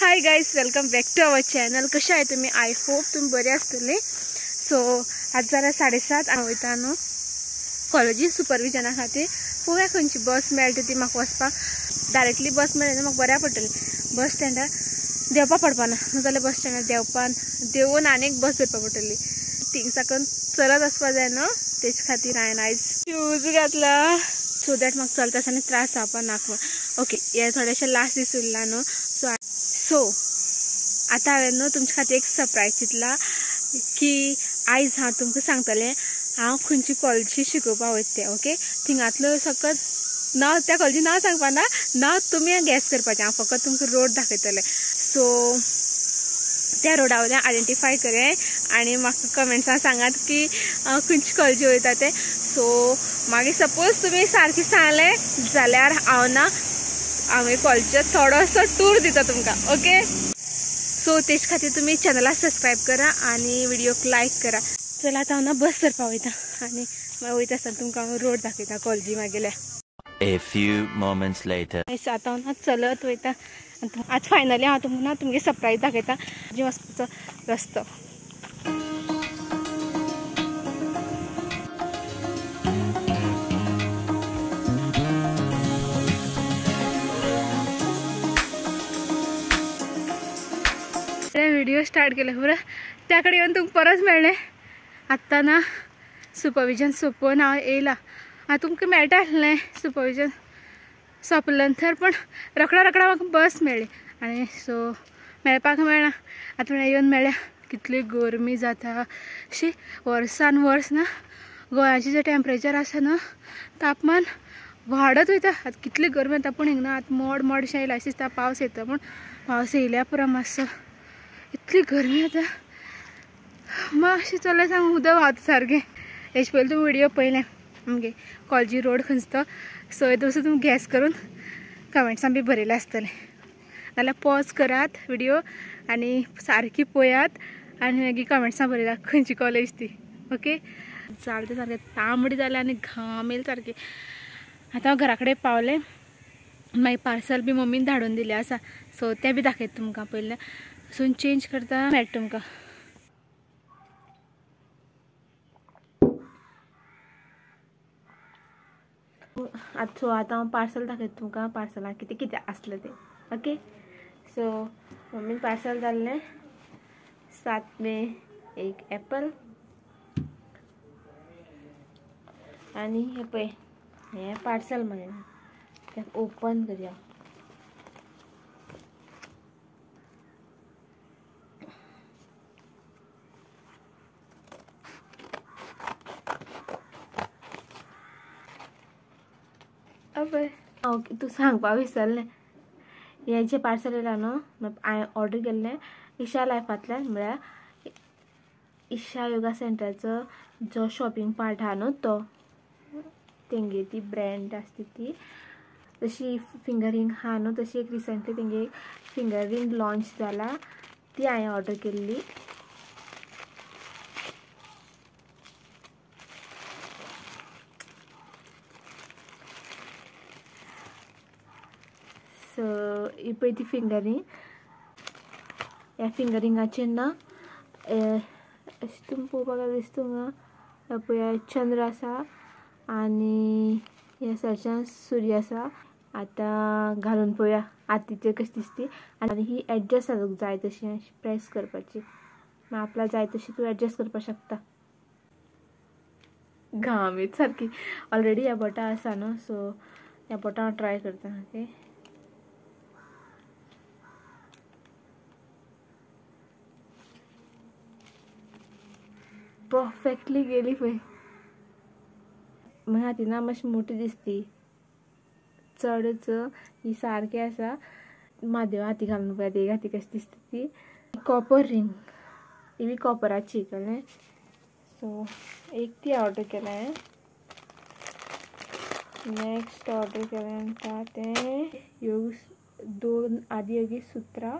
Hi guys, welcome back to our channel. कशा आहे तुम्ही? आय होप तुम्ही बरे असतले. सो आज जरा 7:30 वयता न्हू कॉलेजी सुपरविजना खातीर. पळोवया खंयची बस मेळटा ती म्हाका वचपाक. डायरेक्टली बस मेळ्ळी म्हाका बऱ्या पडटली. बस स्टँडार देवपा पडपाना, नाजाल्यार बस स्टँडार देवून आनीक बस धरपा पडटली. थिंग साकून चलत वचपा जाय न्हू, तेच खातीर हांवें आयज शूज घातला सो दॅट म्हाका चलता आसतना त्रास जावपा नाका. ओके, हे थोडेशे लास्ट दीस उरला न्हू. सो आता हांवें न्हू तुमचे खातीर एक सरप्रायज दितला की आयज हांव तुमकां सांगतलें हांव खंयची कॉलेजी शिकोवपा वयता. ओके, थिंगातलो सकत नांव, त्या कॉलेजी नांव सांगपाना, नांव तुमी गॅस करपाचें. हांव फकत तुमकां रोड दाखयतलें. सो त्या रोडा वयल्यान आयडेंटिफाय करें आनी म्हाका कमेंट्सान सांगात की खंयची कॉलेजी वयता तें. सो मागीर सपोज तुमी सारकें सांगलें जाल्यार हांवें कॉलेजीचो थोडोसो टूर दिता तुमकां. ओके, सो तेच खातीर तुमी चॅनलाक सबस्क्रायब करा आनी व्हिडियोक लायक करा. चला आता हांव ना बस धरपा वयता आनी मागीर वयता आसतना तुमकां हांव रोड दाखयता कॉलेजी मागेल्या. A few moments later. आता हांव ना चलत वयता. आज फायनली हांव तुमकां सरप्रायज दाखयता जी वचपाचो रस्तो. व्हिडिओ स्टार्ट केले बरं, त्याकडे येऊन तुमकां परत मेळ्ळें. आत्तां ना सुपरविजन सोंपोवन हांव येयला. तुमकां मेळटा आसलें सुपरविजन सोंपले नंतर, पण रोखडा म्हाका बस मेळ्ळी आनी सो मेळपाक मेळना. आतां म्हळ्यार येवन मेळ्ळ्या. कितली गरमी जाता अशी वर्सान वर्स ना. गोंयाचें जें टेम्परेचर आसा न्हू, तापमान वाडत वयता. आतां कितली गरमी जाता, पूण हिंगा आतां मोडशें येयला अशें दिसता पावस येता, पूण पावस येयल्या पुरो मातसो. इतली गरमी जाता, मातशें चललें सांग उदक व्हांवता सारकें. हेजे पयलीं तुमी व्हिडियो पयलें आमगे कॉलेजी रोड खंयचो तो, सो येदो वचून तुमी गॅस करून कमेंट्सान बी बरयलें आसतलें. नाल्यार पॉज करात व्हिडियो आनी सारकी पळयात आनी मागीर कमेंट्सान बरयता खंयची कॉलेज ती. ओके, जालें सारकें तांबडी जालें आनी घाम येयला सारकें. आतां हांव घरा कडेन पावलें. मागीर पार्सल बी मम्मीन धाडून दिलें आसा, सो तें बी दाखयता तुमकां. पयलें सून चेंज करता मेळटा तुमकां. सो आतां हांव पार्सल दाखयता तुमकां. पार्सलान कितें कितें आसलें तें. ओके, सो मम्मीन पार्सल धाडलें 7 मे एक एप्पल आनी हें पळय हें पार्सल म्हळें तें ओपन करया. ओके, तू सांगपा विसरलें. हें जें पार्सल येयलां न्हू, हांवें ऑर्डर केल्लें इशा लायफांतल्यान, म्हळ्यार इशा योगा सेंटरचो जो शॉपिंग पार्ट आहा न्हू तो, तेंगे ती ब्रँड आसता ती. तशी फिंगर रिंग आहा न्हू, तशी एक रिसंटली तेंगे एक फिंगर रिंग लॉन्च जाला, ती हांवें ऑर्डर केल्ली. सो ही पळय ती फिंगर रिंग. ह्या फिंगर रिंगाचेर ना अशें तुमी पळोवपाक दिसता तुमकां पळय चंद्र आसा आनी ह्या सायडीच्यान सूर्य आसा. आतां घालून पळोवया हातीचेर कशी दिसती. आनी ही एडजस्ट जावूंक जाय तशी अशी प्रेस करपाची. मागीर आपल्याक जाय तशी तूं एडजस्ट करपाक शकता. घाम येता सारकी. ऑलरेडी ह्या बोटां आसा न्हू, सो ह्या बोटां हांव ट्राय करता. ओके, परफेक्टली गेली पळय. म्हज्या हातीन ना मातशी मोठी दिसती चडच. ही सारकी आसा. म्हादेव हाती घालून पळयात एक हाती कशी दिसता ती. कॉपर रिंग, ही बी कॉपराची कळ्ळें. सो एक ती ऑर्डर केलें. नेक्स्ट ऑर्डर केलें तें ह्यो 2 आदियोगी सुत्रां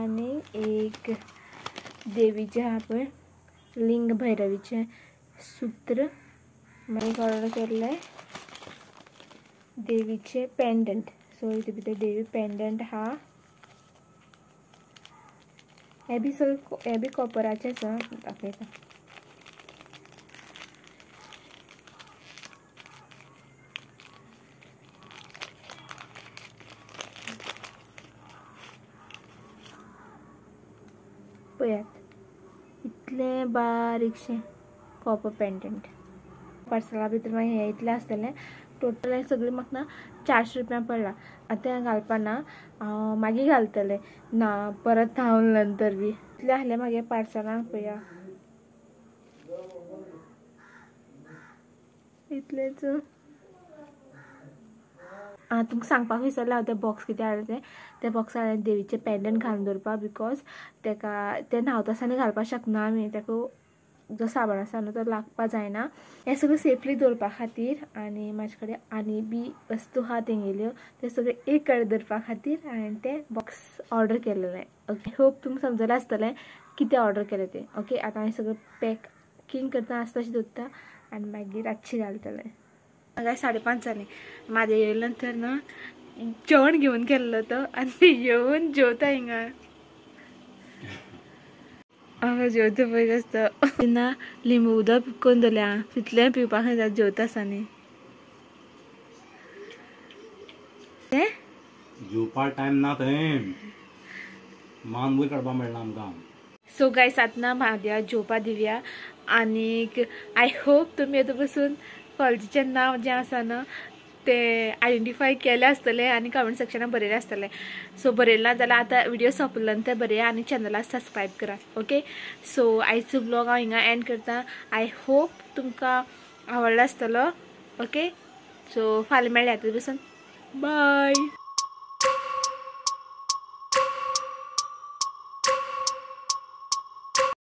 आनी एक देवीचें आहा पळय लिंग भैरवीचें सूत्र. मागीर ऑर्डर केल्लें देवीचे पेंडंट. सो हितून भितर देवी पेंडंट आहा हे बी सगळे हे बी कॉपराचेच दाखयता. पळयात इतले बारीकशे कॉपर पेंडंट. पार्सला भितर मागीर हे इतलें आसतलें. टोटल सगळें म्हाका ना 400 रुपया पडला. आतां हें घालपाना हांव मागीर घालतलें ना परत हांव नंतर बी. इतलें आहलें मागे पार्सलांक पळया इतलेंच. तुमकां सांगपाक विसरलें हांव तें बॉक्स कितें हाडलें तें बॉक्सान हांवें देवीचें पेंडंट घालून दवरपा बिकॉज तेका तें न्हांवता आसतना घालपाक शकना आमी. तेका जो साबण आसा न्हू तो लागपा जायना. हें सगळें सेफली दवरपा खातीर आनी म्हाजे कडेन आनी बी वस्तू आहा तेंगेल्यो ते सगळे एक कडेन दवरपा खातीर हांवें तें बॉक्स ऑर्डर केल्लें. ओके होप तुमकां समजलें आसतलें कितें ऑर्डर केलें तें. ओके आतां हांवें सगळें पॅकिंग करता आसता तशें दवरता आनी मागीर रातची घालतलें. हांगा 5:30 जालीं. म्हाजे येयले नंतर ना जेवण घेवन गेल्लो तो आनी येवन जेवता हिंगा. हांव जेवता पळय कसो तेन्ना लिंबू उदक करून दवरल्या तितलें पिवपाक जेवता आसतना तें जेवपा टायम ना थंय मान वयर काडपा मेळना आमकां. सो गायस आतां म्हाज्या जेवपा दिवया आनीक आय होप तुमी येता पासून कॉलेजीचें नांव जें आसा ना तें आयडेंटिफाय केलें आसतलें आनी कमेंट सेक्शनान बरयलें आसतलें. सो बरयलां जाल्यार आतां विडियो सोंपलो नंतर बरया आनी चॅनलाक सबस्क्रायब करा. ओके सो आयचो ब्लॉग हांव हिंगा एंड करता. आय होप तुमकां आवडलो आसतलो. ओके सो फाल्यां मेळया येता पासून बाय.